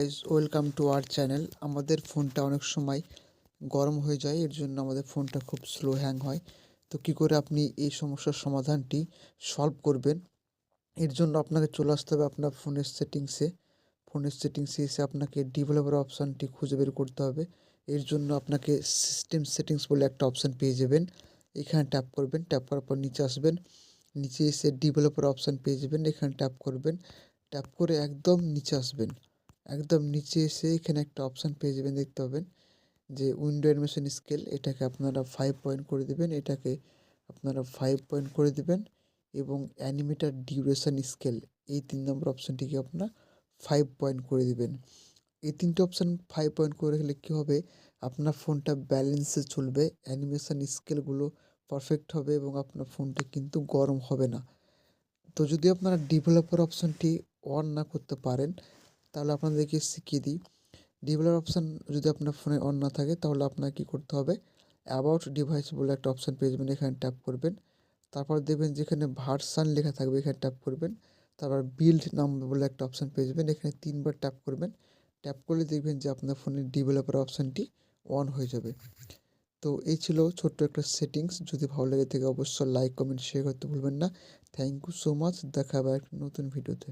Guys welcome to our channel. আমাদের ফোনটা অনেক সময় গরম হয়ে যায়, এর জন্য আমাদের ফোনটা খুব স্লো হ্যাং হয়। তো কী করে আপনি এই সমস্যার সমাধানটি সলভ করবেন, এর জন্য আপনাকে চলে আসতে হবে আপনার ফোনের সেটিংসে এসে আপনাকে ডেভেলপার অপশানটি খুঁজে বের করতে হবে। এর জন্য আপনাকে সিস্টেম সেটিংস বলে একটা অপশান পেয়ে যাবেন। এখানে ট্যাপ করবেন, ট্যাপ করার পর নিচে আসবেন, নিচে এসে ডেভেলপার অপশান পেয়ে যাবেন। এখানে ট্যাপ করবেন, ট্যাপ করে একদম নিচে আসবেন। একদম নিচে এসে এখানে একটা অপশান পেয়ে যাবেন, দেখতে পাবেন যে উইন্ডো অ্যানিমেশন স্কেল। এটাকে আপনারা 5 পয়েন্ট করে দেবেন, এটাকে আপনারা 5 পয়েন্ট করে দেবেন। এবং অ্যানিমেটার ডিউরেশন স্কেল, এই 3 নম্বর অপশানটিকে আপনারা 5 পয়েন্ট করে দেবেন। এই 3টে অপশান 5 পয়েন্ট করে রাখলে কী হবে, আপনার ফোনটা ব্যালেন্সে চলবে, অ্যানিমেশন স্কেলগুলো পারফেক্ট হবে এবং আপনার ফোনটা কিন্তু গরম হবে না। তো যদি আপনারা ডেভেলপার অপশানটি অন না করতে পারেন, তাহলে আপনাদেরকে শিখিয়ে দিই। ডেভেলপার অপশান যদি আপনার ফোনে অন না থাকে, তাহলে আপনার কী করতে হবে, অ্যাবাউট ডিভাইস বলে একটা অপশান পেয়ে যাবেন, এখানে ট্যাপ করবেন। তারপর দেখবেন যেখানে ভার্সান লেখা থাকবে, এখানে ট্যাপ করবেন। তারপর বিল্ড নাম্বার বলে একটা অপশান পেয়ে যাবেন, এখানে 3বার ট্যাপ করবেন। ট্যাপ করলে দেখবেন যে আপনার ফোনের ডেভেলপার অপশানটি অন হয়ে যাবে। তো এই ছিল ছোট্ট একটা সেটিংস। যদি ভালো লেগে থাকে অবশ্যই লাইক, কমেন্ট, শেয়ার করতে ভুলবেন না। Thank you so much. দেখা হবে একটা নতুন ভিডিওতে।